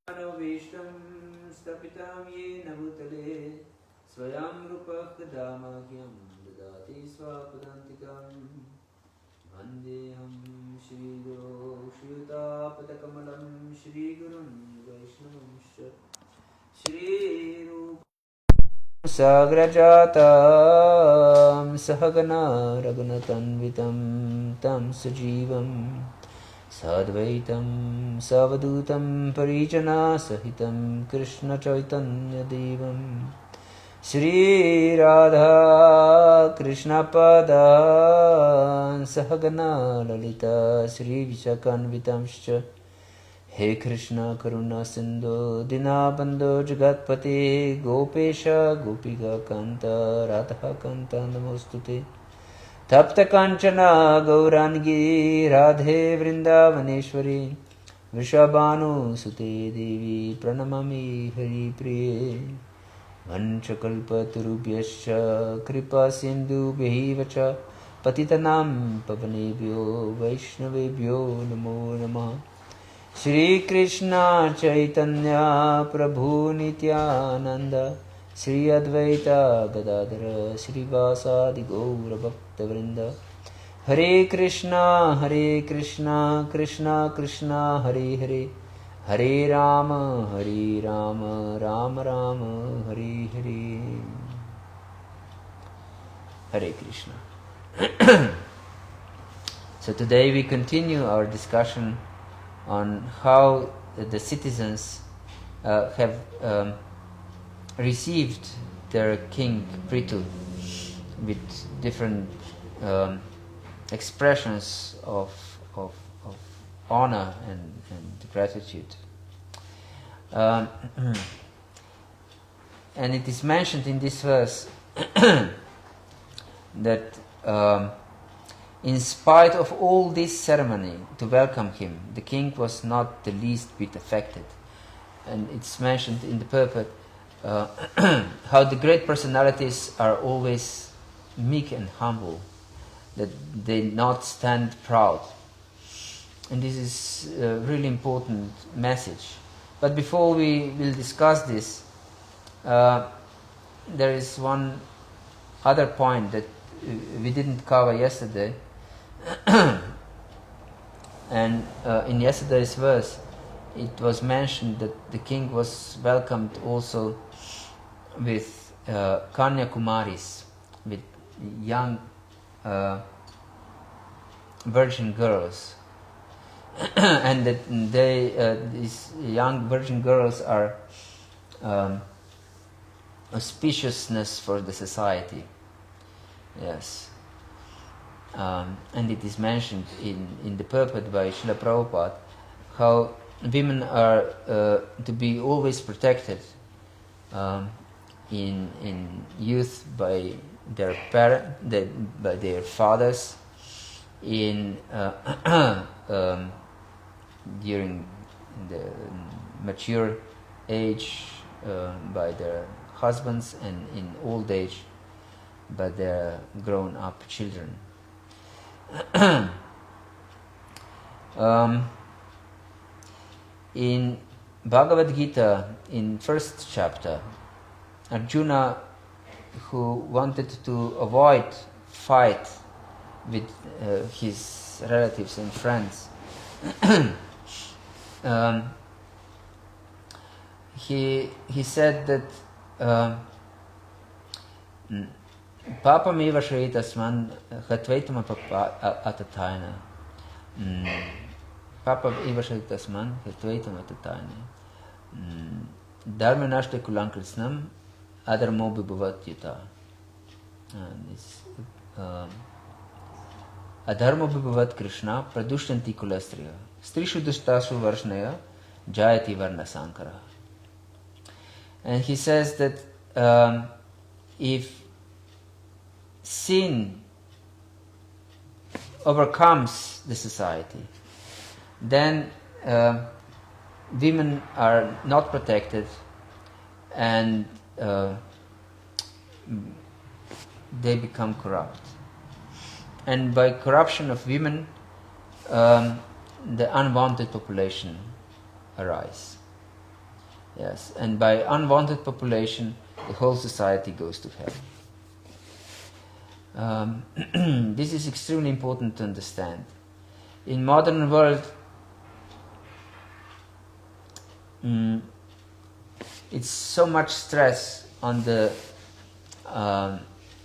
Anavishtam stapitam yena bhutale swayam rupah kadamahyam dadati swapadantikam vandeham Shri Guru Shriyutapatakamalam Shri Gurun Vaishnavamscha Shri Rupa Sagrajatam Sahagana Raghunatanvitam Tam Sajivam Sadvaitam Savadutam Parijana Sahitam Krishna Chaitanya Devam Shri Radha Krishna Pada Sahagana Lalita Shri Vishakanvitamscha He Krishna Karuna Sindhu Dinabandhu Jagatpati Gopesha Gopika Kanta Radha Kanta Namostute Tapta Kanchana Gaurangi Radhe Vrindavaneshwari Vrishabhanu Sute Devi Pranamami Hari Priye Vanchakalpatarubhyascha Kripa Sindhu Behivacha Patitanam Pavanebhyo Vaishnavebhyo Namo Namah Shri Krishna Chaitanya Prabhu Nityananda Shri Advaita Gadadhara Shri Vasadi Gaura Bhakta Vrinda Hare Krishna Krishna Krishna Hare Hare Hare Rama Rama Rama Hare Hare Hare Krishna. So today we continue our discussion on how the citizens have received their king Prithu with different expressions of honor and gratitude. And it is mentioned in this verse that in spite of all this ceremony to welcome him, the king was not the least bit affected. And it's mentioned in the purport how the great personalities are always meek and humble, that they not stand proud. And this is a really important message. But before we will discuss this, there is one other point that we didn't cover yesterday. And in yesterday's verse, it was mentioned that the king was welcomed also with Kanya Kumaris, with young virgin girls. And that these young virgin girls are auspiciousness for the society. Yes. And it is mentioned in the purport by Srila Prabhupada how women are to be always protected in youth by their by their fathers, in during the mature age by their husbands, and in old age by their grown-up children. In Bhagavad Gita, in first chapter, Arjuna, who wanted to avoid fight with his relatives and friends, he said that Papam eva shritasman hatvaitam atatayana. Papa eva shritasman hatvaitam atatayana. Dharma nashte kulankrisnam adharmo bibhavat yuta. Adharmo bibhavat Krishna pradushtanti kulastriya. Strishu dushtasu varshnaya jayati varna sankara. And he says that if sin overcomes the society, then women are not protected, and they become corrupt. And by corruption of women, the unwanted population arise. Yes, and by unwanted population, the whole society goes to hell. This is extremely important to understand. In modern world, it's so much stress on the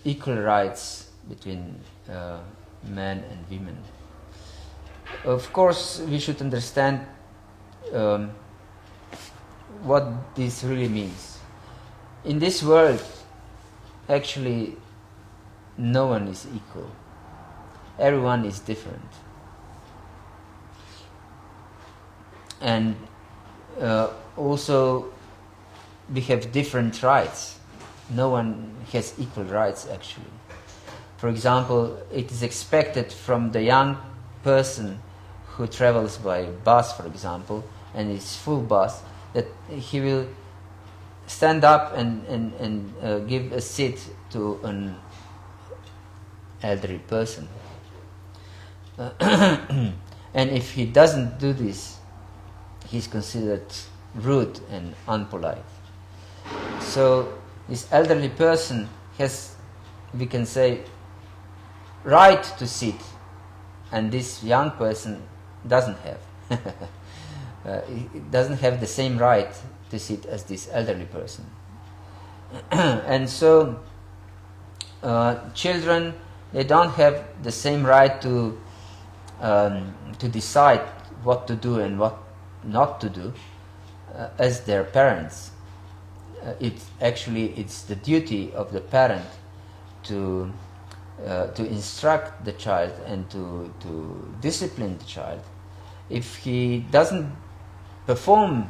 equal rights between men and women. Of course, we should understand what this really means. In this world, actually, no one is equal. Everyone is different. And also, we have different rights. No one has equal rights, actually. For example, it is expected from the young person who travels by bus, for example, and it's full bus, that he will stand up and give a seat to an elderly person. And if he doesn't do this, he's considered rude and unpolite. So this elderly person has, we can say, right to sit, and this young person doesn't have. He doesn't have the same right to sit as this elderly person. And so children, they don't have the same right to decide what to do and what not to do as their parents. It's the duty of the parent to instruct the child and to discipline the child. If he doesn't perform,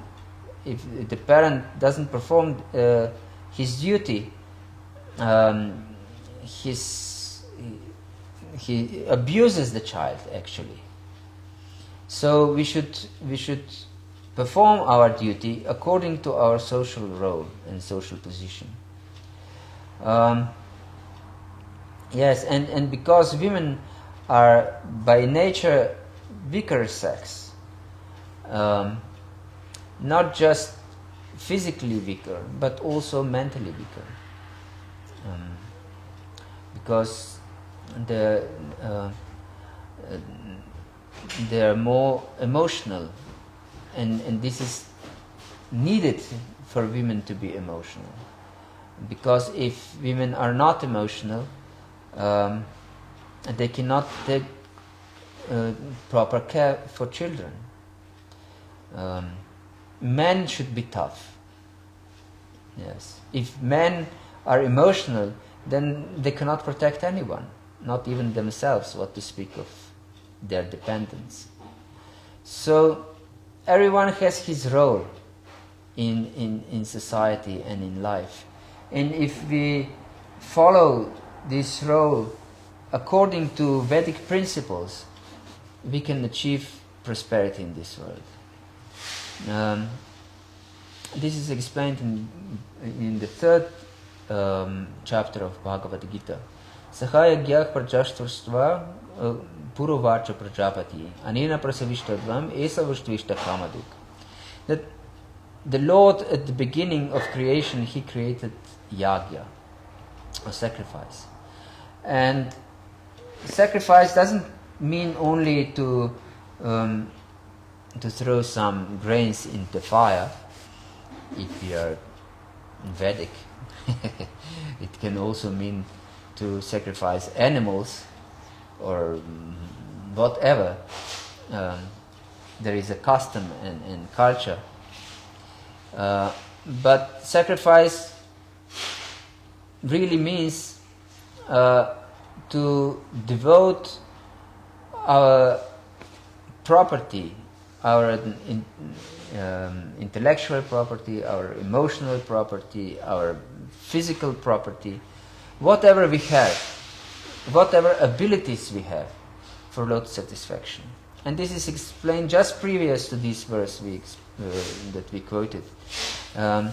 if the parent doesn't perform his duty, he abuses the child, actually. So we should perform our duty according to our social role and social position. Yes, and because women are by nature weaker sex, not just physically weaker, but also mentally weaker, because they are more emotional, and this is needed for women to be emotional, because if women are not emotional, they cannot take proper care for children. Men should be tough. Yes. If men are emotional, then they cannot protect anyone, not even themselves, what to speak of their dependents. So everyone has his role in society and in life. And if we follow this role according to Vedic principles, we can achieve prosperity in this world. This is explained in the third chapter of Bhagavad Gita. Sahaya gyah prajashturstva purovacha prajapati anena prasavishtadvam esavustvishta kamaduk. That the Lord, at the beginning of creation, He created yagya, a sacrifice. And sacrifice doesn't mean only to throw some grains in the fire, if we are Vedic. It can also mean to sacrifice animals or whatever. There is a custom and culture. But sacrifice really means to devote our property, our intellectual property, our emotional property, our physical property, whatever we have, whatever abilities we have, for Lord's satisfaction. And this is explained just previous to this verse that we quoted. And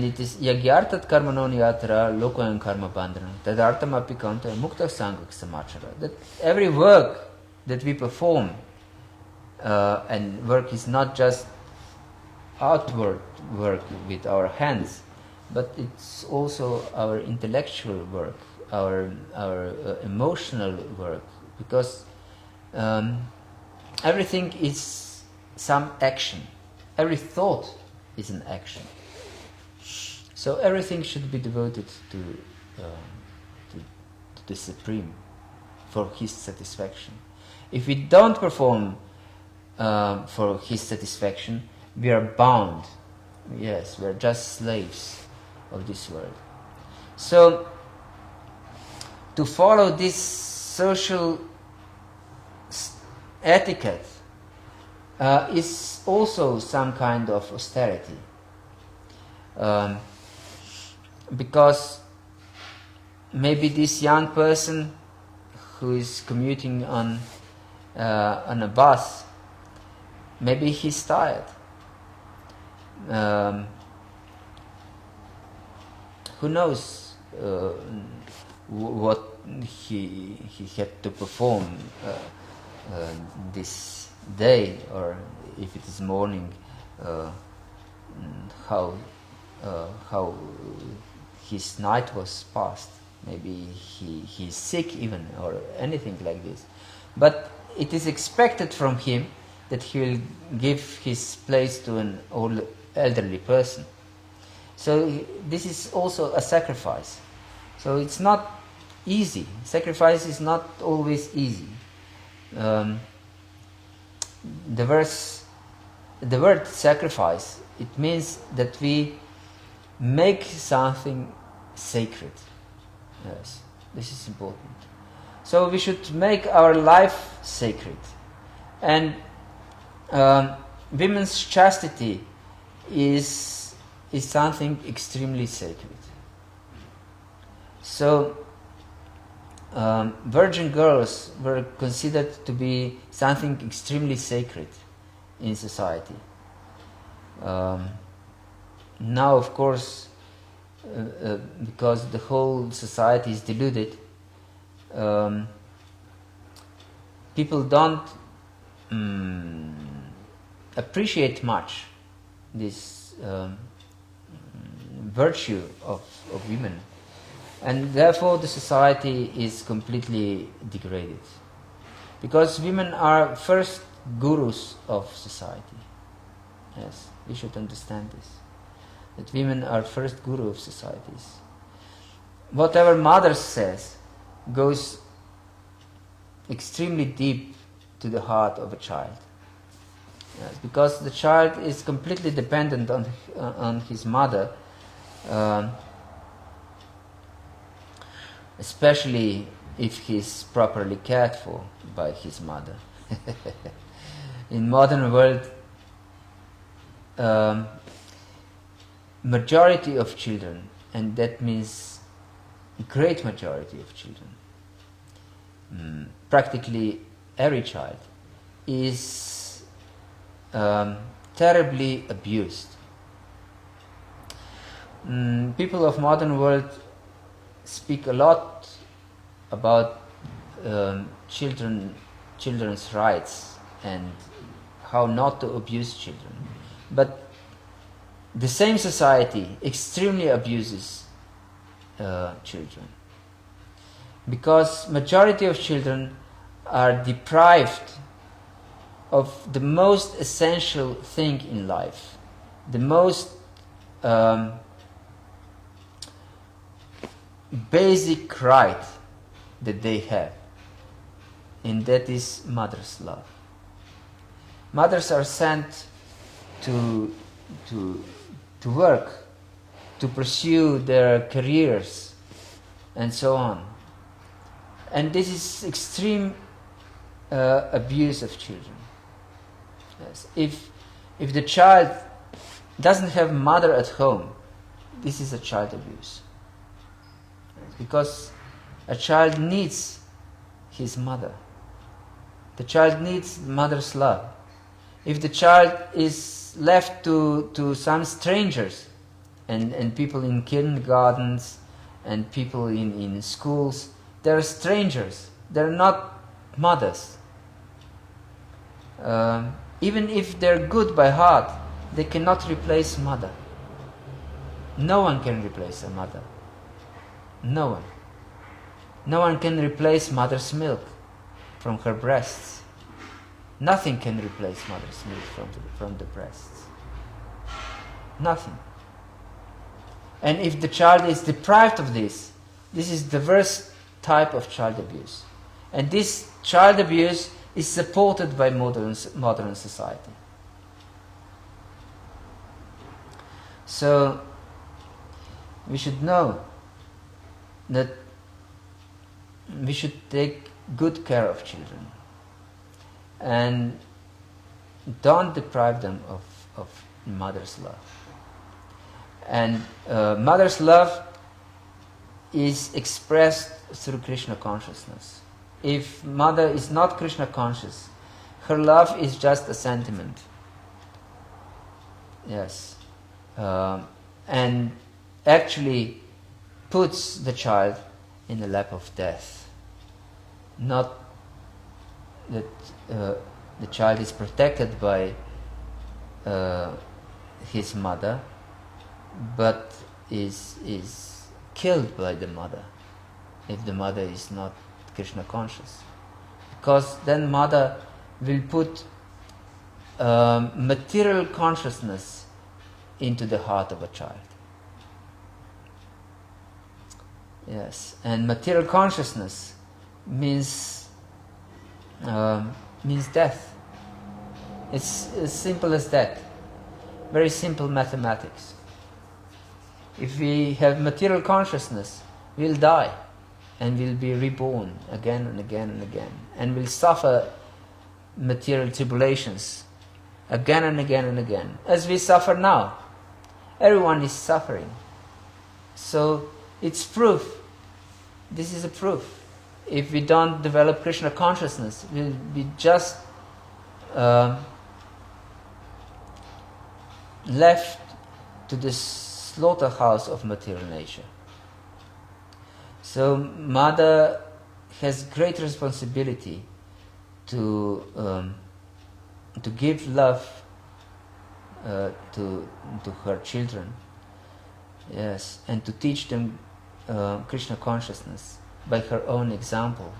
it is yagyartat karmanoni yatra lokoyan karma bandhana tadartam apikanta mukta sangak samachara. That every work that we perform, and work is not just outward work with our hands, but it's also our intellectual work, our emotional work, because everything is some action. Every thought is an action. So everything should be devoted to the Supreme for His satisfaction. If we don't perform for His satisfaction, we are bound. Yes, we are just slaves of this world. So, to follow this social etiquette is also some kind of austerity. Because maybe this young person who is commuting on a bus, maybe he's tired. Who knows what he had to perform this day, or if it is morning, how his night was passed. Maybe he's sick even, or anything like this. But it is expected from him that he will give his place to an old elderly person. So this is also a sacrifice. So it's not easy. Sacrifice is not always easy. The word sacrifice, it means that we make something sacred. Yes, this is important. So we should make our life sacred. And women's chastity is something extremely sacred. So virgin girls were considered to be something extremely sacred in society. Now, of course, because the whole society is deluded, people don't appreciate much this virtue of women, and therefore the society is completely degraded. Because women are first gurus of society. Yes, we should understand this. That women are first guru of societies. Whatever mother says goes extremely deep to the heart of a child. Yes, because the child is completely dependent on his mother, especially if he is properly cared for by his mother. In modern world, majority of children, and that means great majority of children, practically every child, is terribly abused. People of modern world speak a lot about children's rights and how not to abuse children, but the same society extremely abuses children, because majority of children are deprived of the most essential thing in life, the most basic right that they have, and that is mother's love. Mothers are sent to work, to pursue their careers, and so on. And this is extreme abuse of children. Yes. If the child doesn't have mother at home, this is a child abuse. Because a child needs his mother. The child needs mother's love. If the child is left to some strangers, and people in kindergartens and people in schools, they're strangers. They're not mothers. Even if they're good by heart, they cannot replace mother. No one can replace a mother. No one. No one can replace mother's milk from her breasts. Nothing can replace mother's milk from the breasts. Nothing. And if the child is deprived of this is the worst type of child abuse. And this child abuse is supported by modern society. So we should know that we should take good care of children and don't deprive them of mother's love. And mother's love is expressed through Krishna consciousness. If mother is not Krishna conscious, her love is just a sentiment. Yes. And actually puts the child in the lap of death. Not that the child is protected by his mother, but is killed by the mother if the mother is not Krishna conscious. Because then mother will put material consciousness into the heart of a child. Yes, and material consciousness means death. It's as simple as that. Very simple mathematics. If we have material consciousness, we'll die and we'll be reborn again and again and again, and we'll suffer material tribulations again and again and again, as we suffer now. Everyone is suffering. So it's proof. This is a proof. If we don't develop Krishna consciousness, we'll be just left to the slaughterhouse of material nature. So mother has great responsibility to give love to her children, yes, and to teach them Krishna consciousness by her own example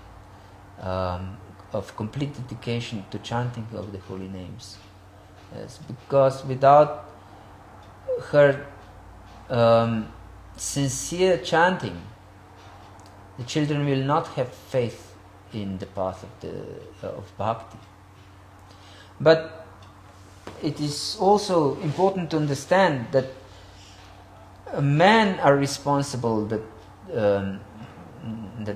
of complete dedication to chanting of the holy names. Yes, because without her sincere chanting, the children will not have faith in the path of bhakti. But it is also important to understand that men are responsible that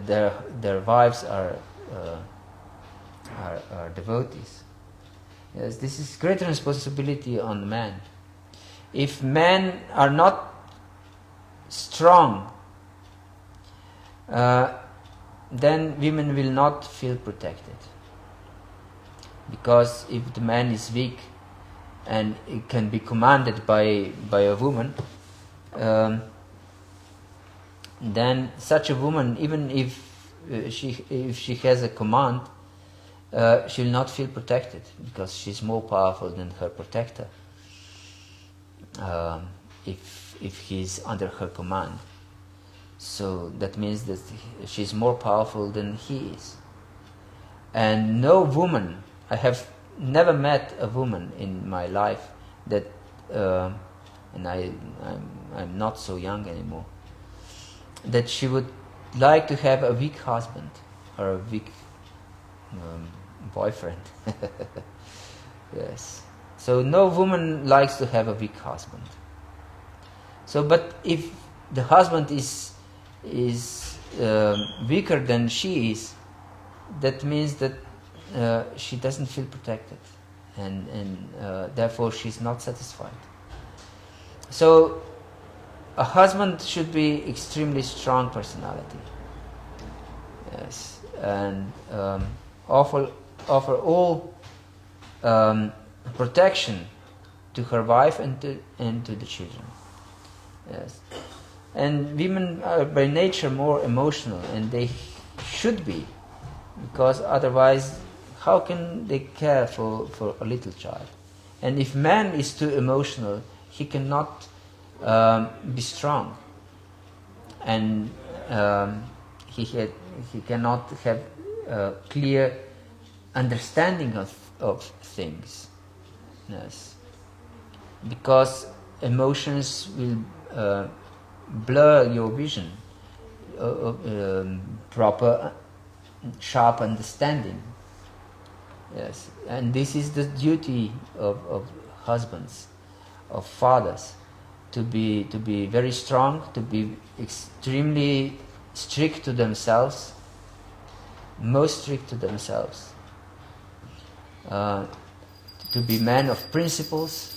their wives are devotees. Yes, this is great responsibility on man. If men are not strong, then women will not feel protected. Because if the man is weak and it can be commanded by a woman, then such a woman, even if she has a command, she will not feel protected because she's more powerful than her protector. If he's under her command, so that means that she's more powerful than he is. And no woman, I have never met a woman in my life that, and I'm not so young anymore, that she would like to have a weak husband or a weak boyfriend. Yes. So no woman likes to have a weak husband. So, but if the husband is weaker than she is, that means that she doesn't feel protected, and therefore she's not satisfied. So a husband should be extremely strong personality. Yes, and offer all protection to her wife and to the children. Yes, and women are by nature more emotional, and they should be, because otherwise, how can they care for a little child? And if man is too emotional, he cannot be strong, and he cannot have clear understanding of things. Yes, because emotions will blur your vision, proper, sharp understanding. Yes, and this is the duty of husbands, of fathers, to be very strong, to be extremely strict to themselves, most strict to themselves, to be men of principles.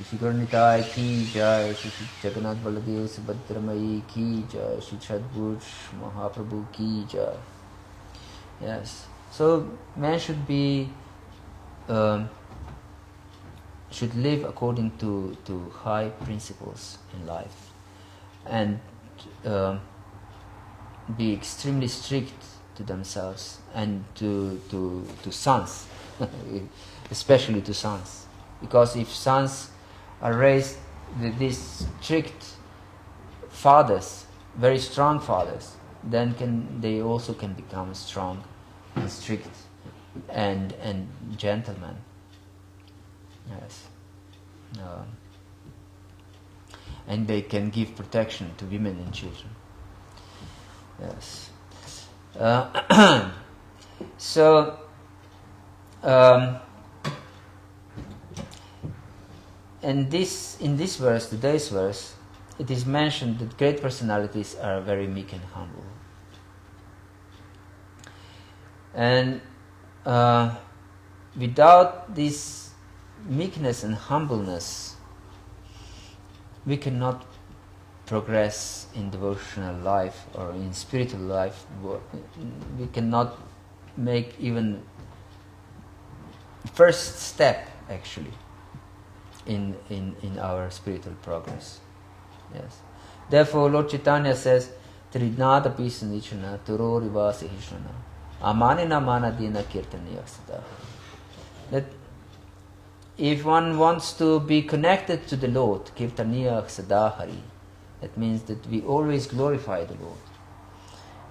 Shri Gauranitai ki jai, Shri Jagannath Baladev Subhadramayi ki jai, Shri Chadbuj Mahaprabhu ki jai. Yes, so man should be should live according to high principles in life, and be extremely strict to themselves and to sons, especially to sons, because if sons are raised with these strict fathers, very strong fathers, then they also can become strong and strict and gentlemen. Yes, and they can give protection to women and children. Yes. So and in this verse, today's verse, it is mentioned that great personalities are very meek and humble. And without this meekness and humbleness, we cannot progress in devotional life or in spiritual life. We cannot make even first step, actually, in our spiritual progress. Yes. Therefore, Lord Chaitanya says, Tridnada Pisanichana Turoriva Sahishana Amanina Manadina Kirtaniya Sada. That if one wants to be connected to the Lord, Kirtaniya Sadahari, that means that we always glorify the Lord.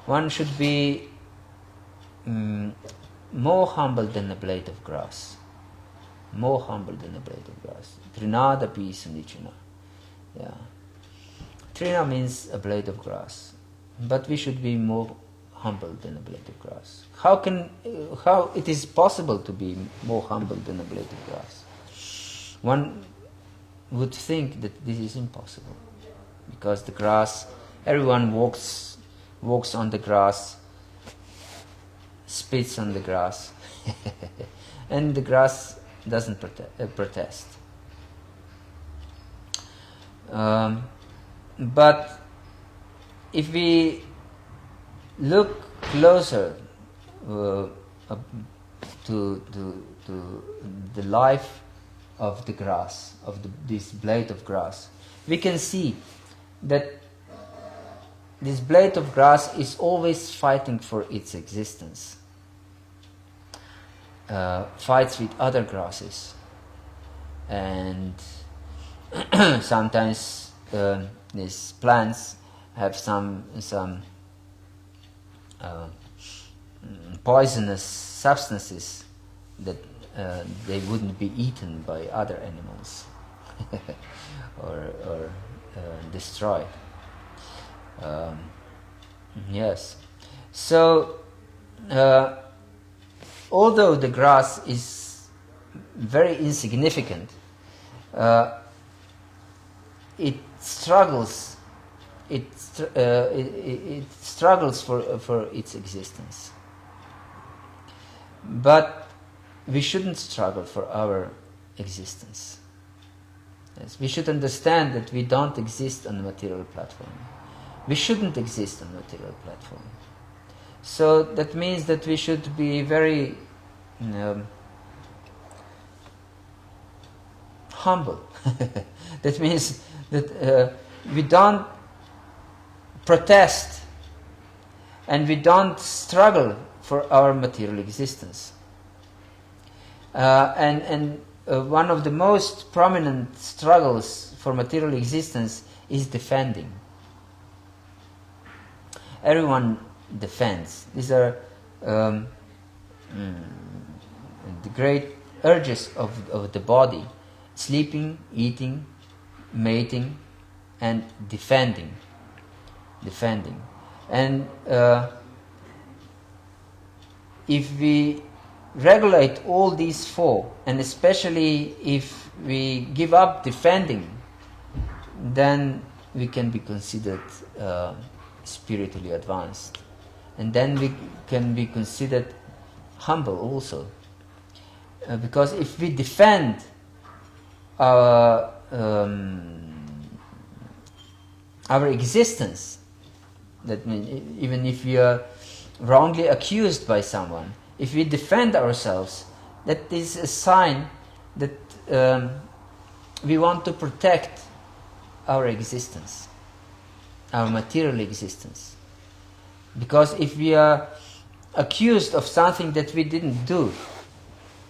One should be more humble than a blade of grass. More humble than a blade of grass. Trinada Pisanichana. Yeah. Trina means a blade of grass. But we should be more humble than a blade of grass. How it is possible to be more humble than a blade of grass? One would think that this is impossible, because the grass, everyone walks on the grass, spits on the grass, and the grass doesn't protest. But if we look closer to the life of the grass, of this blade of grass, we can see that this blade of grass is always fighting for its existence. Fights with other grasses, and sometimes these plants have some poisonous substances that they wouldn't be eaten by other animals or destroyed. Yes. So, although the grass is very insignificant, it struggles. It struggles for its existence. But we shouldn't struggle for our existence. Yes, we should understand that we don't exist on a material platform. We shouldn't exist on a material platform. So that means that we should be very humble. That means that we don't protest and we don't struggle for our material existence. And one of the most prominent struggles for material existence is defending. Everyone defends. These are the great urges of the body: sleeping, eating, mating, and defending. And if we regulate all these four, and especially if we give up defending, then we can be considered spiritually advanced. And then we can be considered humble also. Because if we defend our existence, that means even if we are wrongly accused by someone, if we defend ourselves, that is a sign that we want to protect our existence, our material existence. Because if we are accused of something that we didn't do,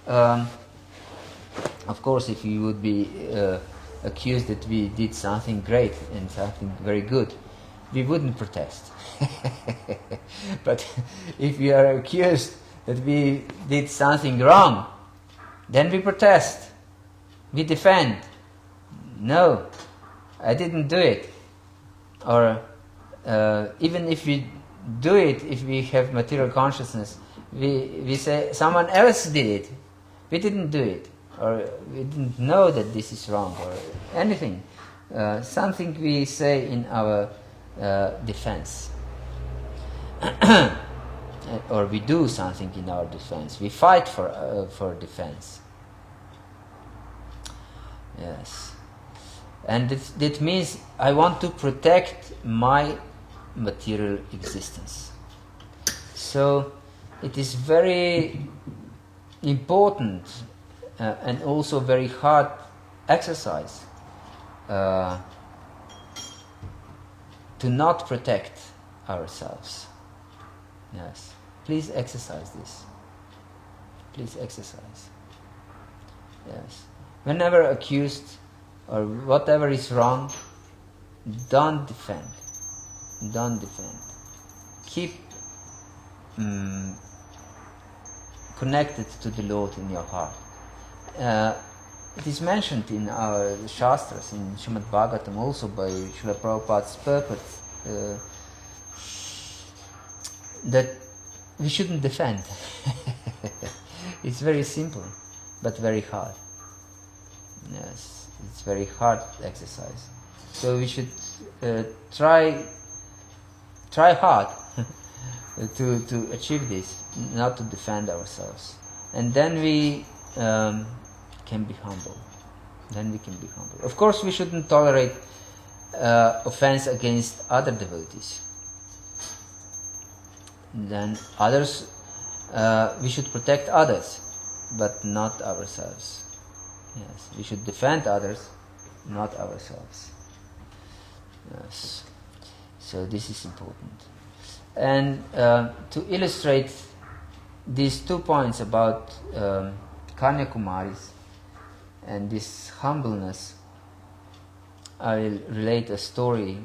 of course, if we would be accused that we did something great and something very good, we wouldn't protest. But if we are accused that we did something wrong, then we protest. We defend. No, I didn't do it. Or even if we do it, if we have material consciousness, we say someone else did it. We didn't do it. Or we didn't know that this is wrong, or anything. Something we say in our defense. Or we do something in our defense. We fight for defense. Yes. And that means I want to protect my material existence. So it is very important and also very hard exercise to not protect ourselves. Yes. Please exercise this. Please exercise. Yes. Whenever accused or whatever is wrong, don't defend. Don't defend. Keep connected to the Lord in your heart. It is mentioned in our Shastras, in Shrimad Bhagavatam, also by Srila Prabhupada's purport, that we shouldn't defend. It's very simple, but very hard. Yes, it's very hard exercise. So we should try hard to achieve this, not to defend ourselves, and then we can be humble. Then we can be humble. Of course, we shouldn't tolerate offense against other devotees. Then others, we should protect others, but not ourselves. Yes, we should defend others, not ourselves. Yes. So this is important. And to illustrate these 2 points about Kanyakumaris and this humbleness, I will relate a story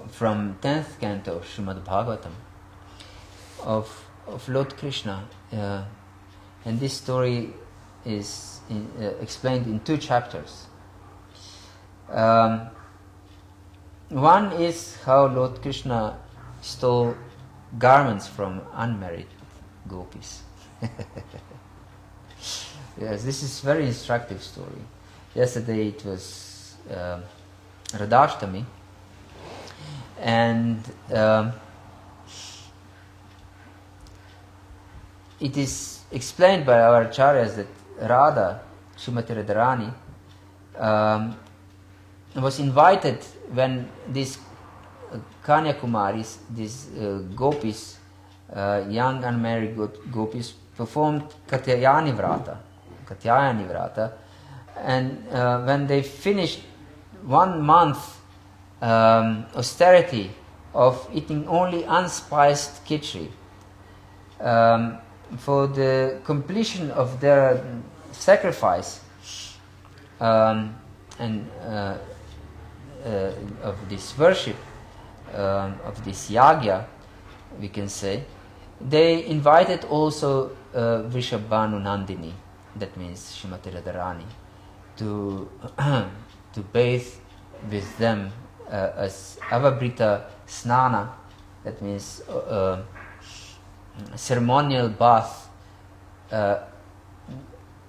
from 10th canto of Shrimad Bhagavatam of Lord Krishna. And this story is explained in 2 chapters. One is how Lord Krishna stole garments from unmarried gopis. Yes, this is a very instructive story. Yesterday it was Radhashtami, and it is explained by our acharyas that Radha, Srimati Radharani, was invited when these Kanyakumaris, these gopis, young unmarried gopis, performed Katyayani Vrata, and when they finished 1 month austerity of eating only unspiced khichdi, for the completion of their sacrifice and of this worship, of this yagya, we can say, they invited also Vrishabhanu Nandini, that means Srimati Radharani, to to bathe with them as avabrita snana, that means ceremonial bath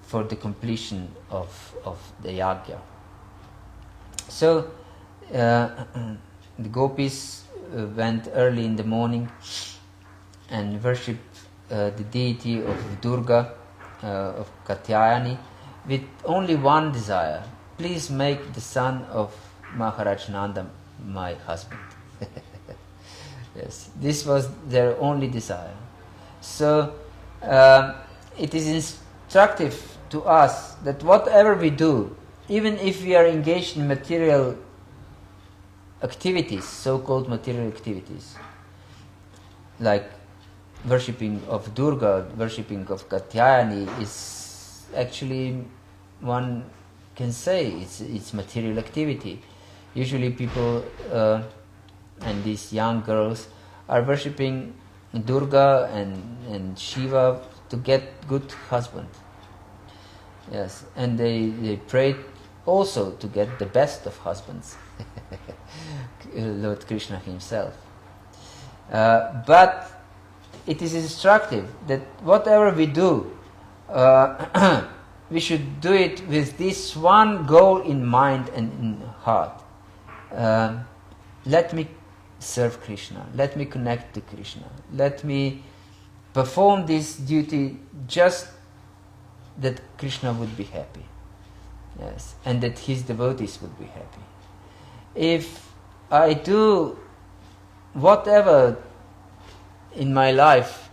for the completion of the yagya. So the gopis went early in the morning and worshipped the deity of Durga, of Katyayani, with only one desire: please make the son of Maharaj Nanda my husband. Yes, this was their only desire. So it is instructive to us that whatever we do, even if we are engaged in material activities, so-called material activities, like worshipping of Durga, worshipping of Katyayani, is actually, one can say, it's material activity. Usually people and these young girls are worshipping Durga and Shiva to get good husband. Yes, and they pray also to get the best of husbands, Lord Krishna himself. But it is instructive that whatever we do, we should do it with this one goal in mind and in heart. Let me serve Krishna, let me connect to Krishna, let me perform this duty just that Krishna would be happy, yes, and that his devotees would be happy. If I do whatever in my life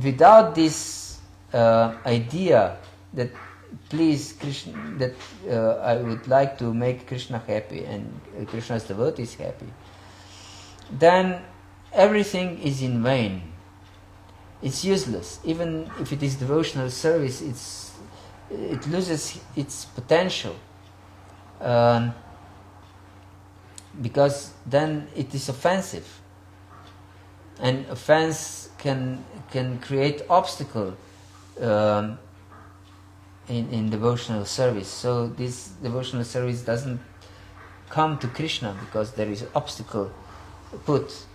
without this idea that please Krishna, that I would like to make Krishna happy and Krishna's devotees happy, then everything is in vain. It's useless. Even if it is devotional service, it loses its potential, because then it is offensive, and offense can create obstacle in devotional service. So this devotional service doesn't come to Krishna because there is an obstacle put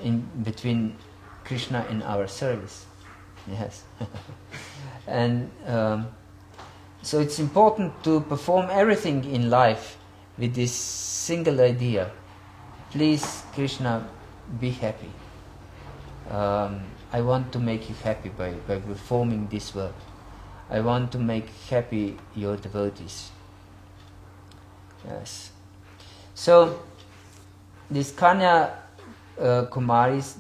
in between Krishna and our service. Yes. And so it's important to perform everything in life with this single idea: please Krishna, be happy. I want to make you happy by performing this work. I want to make happy your devotees. Yes. So these Kanya Kumaris,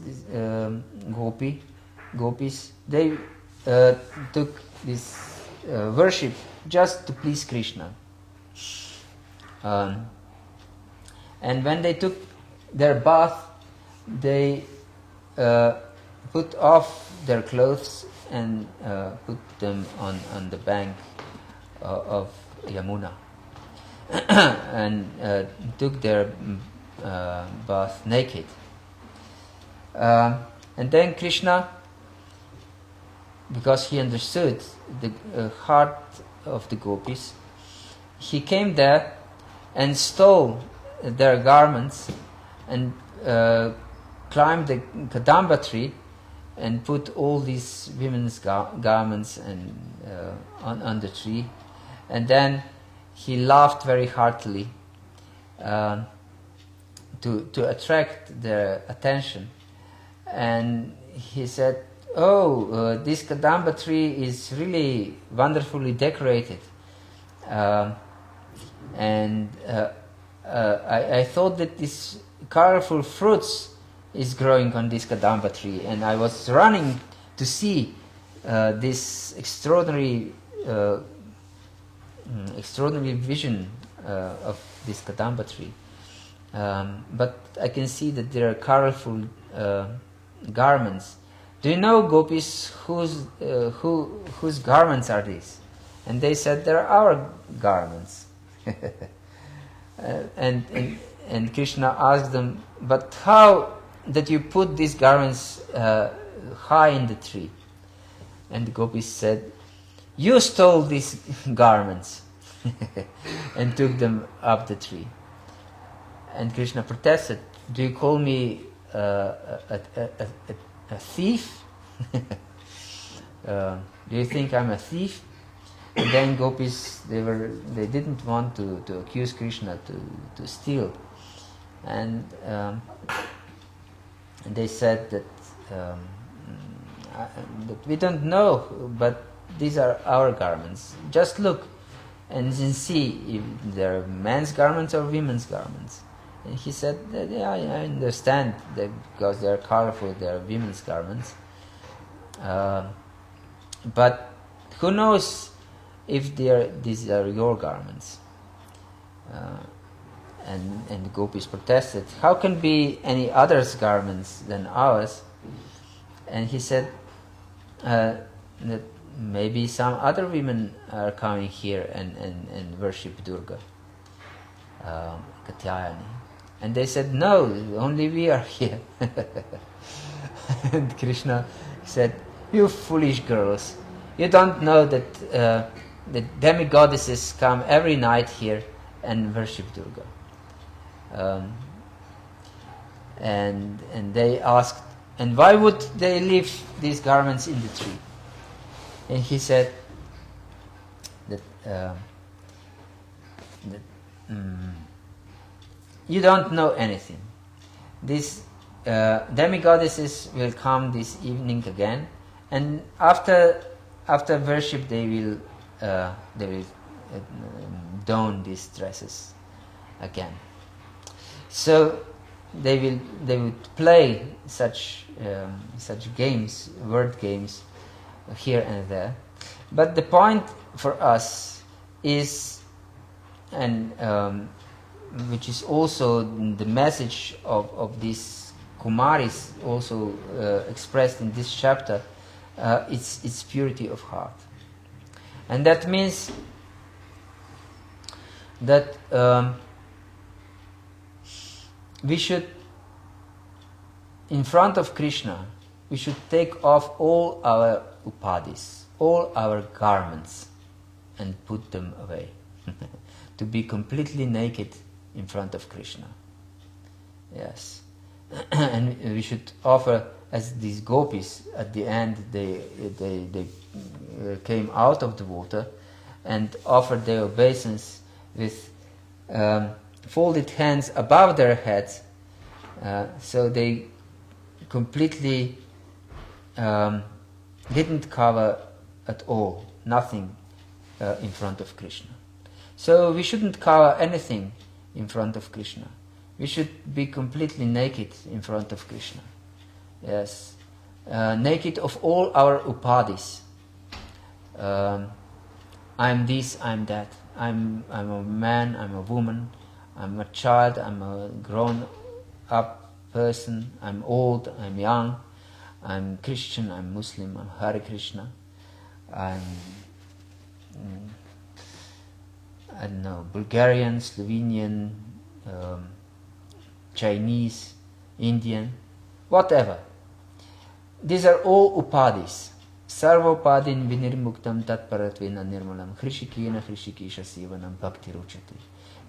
gopis, they took this worship just to please Krishna. And when they took their bath, they put off their clothes and put them on the bank of Yamuna and took their bath naked. And then Krishna, because he understood the heart of the gopis, he came there and stole their garments and climbed the Kadamba tree and put all these women's garments and on the tree, and then he laughed very heartily to attract their attention, and he said, "Oh, this Kadamba tree is really wonderfully decorated, and I thought that these colorful fruits is growing on this Kadamba tree, and I was running to see this extraordinary vision of this Kadamba tree. But I can see that there are colorful garments "Do you know, gopis, whose garments are these?" And they said, "They're our garments." And Krishna asked them, "But how that you put these garments high in the tree?" And the gopis said, "You stole these garments," and took them up the tree. And Krishna protested, "Do you call me a thief? Do you think I'm a thief?" And then gopis, they didn't want to accuse Krishna to steal, and they said that we don't know, but these are our garments. Just look and then see if they're men's garments or women's garments. And he said, "Yeah, I understand that because they are colorful, they are women's garments. But who knows if these are your garments?" And the gopis protested, "How can be any other's garments than ours?" And he said that maybe some other women are coming here and worship Durga, Katyayani. And they said, "No, only we are here." And Krishna said, "You foolish girls, you don't know that the demigoddesses come every night here and worship Durga." And they asked, "And why would they leave these garments in the tree?" And he said that you don't know anything. These demigoddesses will come this evening again, and after worship they will don these dresses again. So they would play such games, word games, here and there. But the point for us is, and which is also the message of these Kumaris, also expressed in this chapter, it's purity of heart. And that means that we should, in front of Krishna, we should take off all our upadis, all our garments, and put them away. To be completely naked in front of Krishna. Yes. And we should offer, as these gopis at the end, they came out of the water and offered their obeisance with folded hands above their heads, so they completely didn't cover at all, nothing in front of Krishna. So we shouldn't cover anything in front of Krishna. We should be completely naked in front of Krishna. Yes, naked of all our upadis. I'm this, I'm that. I'm a man, I'm a woman, I'm a child, I'm a grown-up person, I'm old, I'm young, I'm Christian, I'm Muslim, I'm Hare Krishna, I'm I don't know, Bulgarian, Slovenian, Chinese, Indian, whatever. These are all upadis. Sarvopadin vinirmuktam tatparatvena nirmalam hrishikena hrishikesha sivanam bhakti ruchati.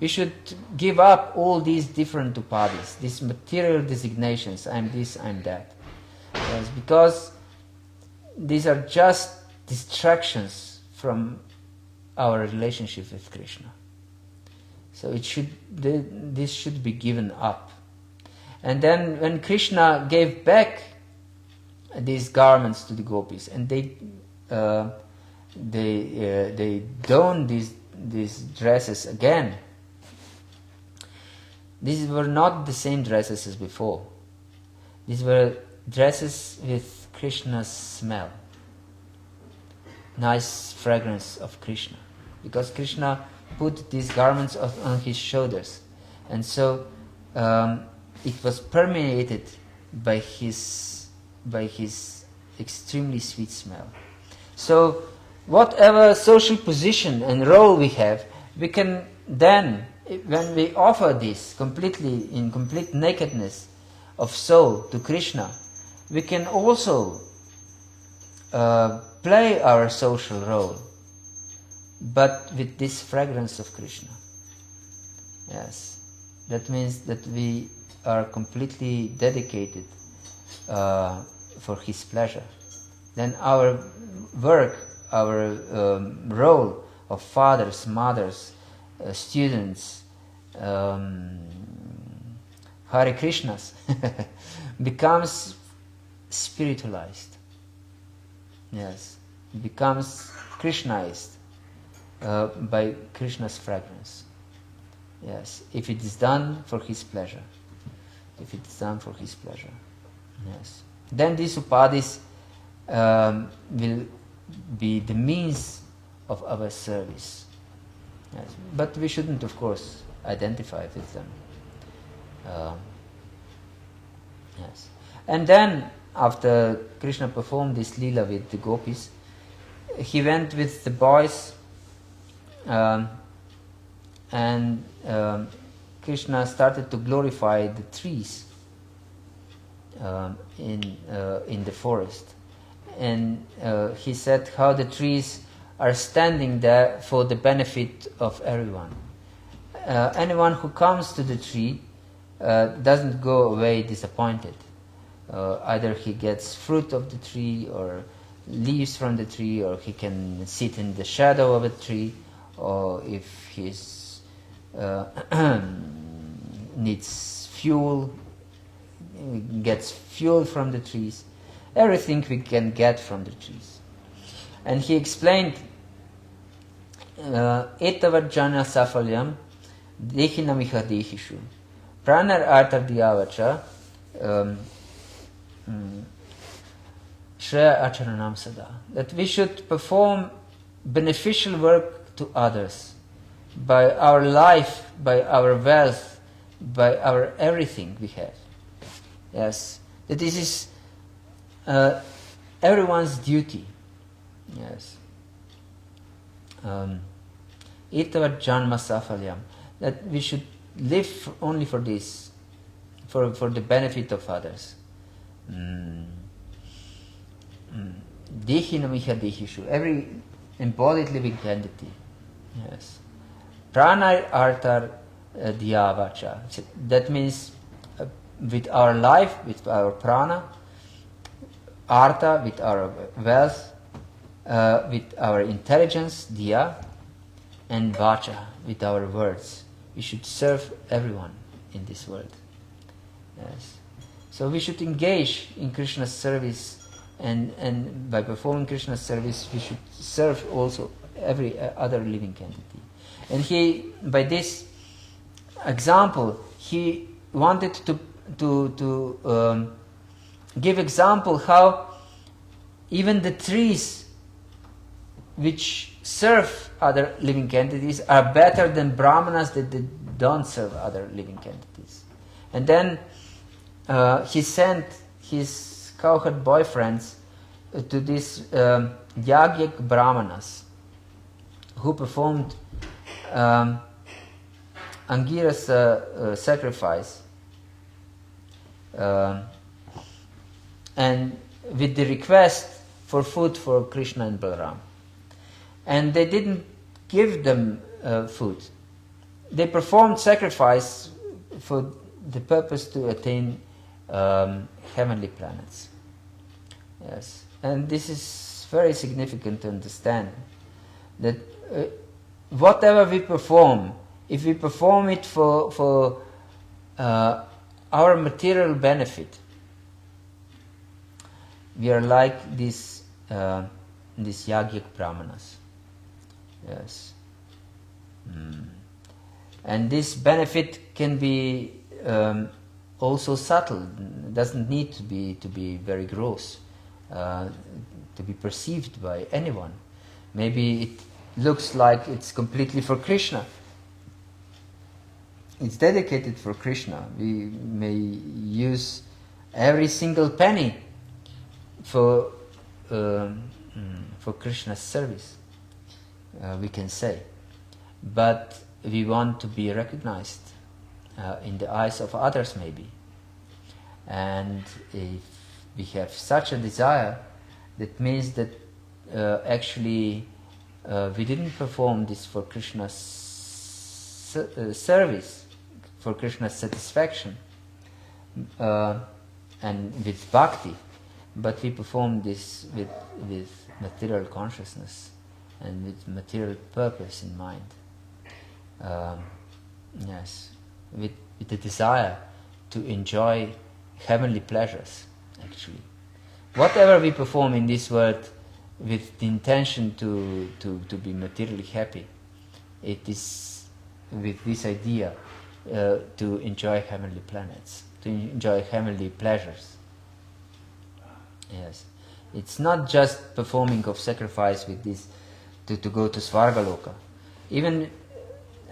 We should give up all these different upadis, these material designations, I'm this, I'm that. Yes, because these are just distractions from our relationship with Krishna. So this should be given up. And then when Krishna gave back these garments to the gopis, and they donned these dresses again, these were not the same dresses as before. These were dresses with Krishna's smell, nice fragrance of Krishna, because Krishna put these garments on his shoulders, and so it was permeated by his extremely sweet smell. So whatever social position and role we have, we can then, when we offer this completely in complete nakedness of soul to Krishna, we can also play our social role, but with this fragrance of Krishna. Yes, that means that we are completely dedicated for His pleasure. Then our work, our role of fathers, mothers, students, Hare Krishnas becomes spiritualized. Yes, becomes Krishnaized by Krishna's fragrance. Yes, if it is done for His pleasure. If it is done for His pleasure. Yes. Then these upadhis will be the means of our service. Yes. But we shouldn't, of course, identify with them. Yes. And then, after Krishna performed this lila with the gopis, he went with the boys and Krishna started to glorify the trees in the forest. And he said how the trees are standing there for the benefit of everyone. Anyone who comes to the tree doesn't go away disappointed. Either he gets fruit of the tree or leaves from the tree, or he can sit in the shadow of a tree, or if he's needs fuel, gets fuel from the trees. Everything we can get from the trees. And he explained Etavat jana safalyam dehinamiha dehishu pranar artardhyavacha shreya acharanam sada. That we should perform beneficial work to others by our life, by our wealth, by our everything we have. Yes, that this is everyone's duty. Yes. Itavat janma safalyam. That we should live only for this, for the benefit of others. Dehinamiha dehishu. Every embodied living entity. Yes. Prana artar dhyavacha. That means with our life, with our prana, artha, with our wealth, with our intelligence, dhya, and vacha, with our words. We should serve everyone in this world. Yes. So we should engage in Krishna's service, and by performing Krishna's service, we should serve also every other living entity. And he, by this example, he wanted to give example how even the trees which serve other living entities are better than brahmanas that don't serve other living entities. And then he sent his cowherd boyfriends to these yagyak brahmanas who performed Angira's sacrifice, and with the request for food for Krishna and Balaram. And they didn't give them food. They performed sacrifice for the purpose to attain heavenly planets. Yes, and this is very significant to understand that whatever we perform, if we perform it for our material benefit, we are like these yagyak brahmanas. Yes. And this benefit can be also subtle. It doesn't need to be very gross, to be perceived by anyone. Maybe it looks like it's completely for Krishna. It's dedicated for Krishna. We may use every single penny for for Krishna's service, we can say. But we want to be recognized in the eyes of others, maybe. And if we have such a desire, that means that actually we didn't perform this for Krishna's service, for Krishna's satisfaction, and with bhakti, but we perform this with material consciousness and with material purpose in mind. Yes, with the desire to enjoy heavenly pleasures, actually. Whatever we perform in this world with the intention to be materially happy, it is with this idea to enjoy heavenly planets, to enjoy heavenly pleasures. Yes, it's not just performing of sacrifice with this to go to Svargaloka. Even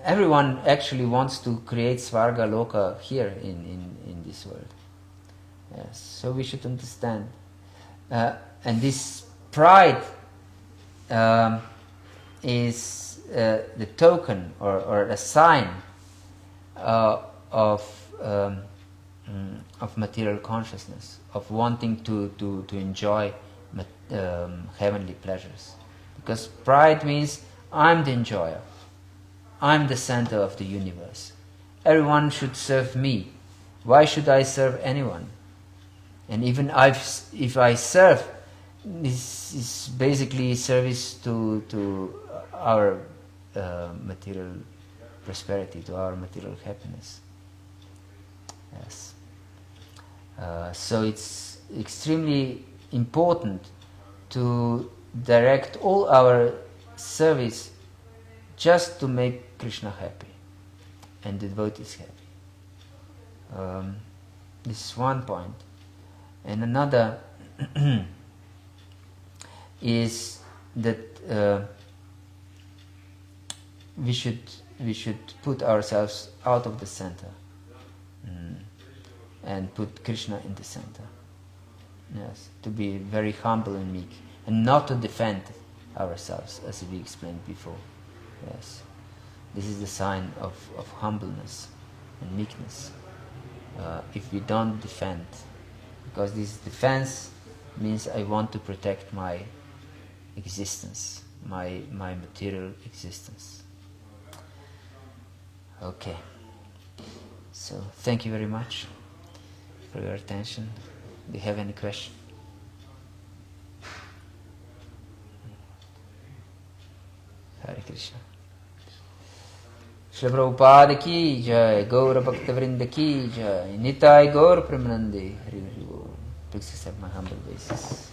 everyone actually wants to create Svargaloka here in this world. Yes, so we should understand. And this pride is the token or a sign of material consciousness, of wanting to enjoy heavenly pleasures. Because pride means I'm the enjoyer, I'm the center of the universe. Everyone should serve me. Why should I serve anyone? And even if I serve, this is basically service to our material prosperity, to our material happiness. Yes. So it's extremely important to direct all our service just to make Krishna happy and the devotees happy. This is one point. And another is that we should put ourselves out of the center and put Krishna in the center. Yes, to be very humble and meek, and not to defend ourselves, as we explained before. Yes, this is the sign of humbleness and meekness. If we don't defend, because this defense means I want to protect my existence, my material existence. Okay. So thank you very much for your attention. Do you have any question? Hare Krishna. Shri Prabhupada ki jai, Gaura Bhakta Vrinda ki jai, Nitai Gaur Premanande, Hari Hari Bol. Please accept my humble basis.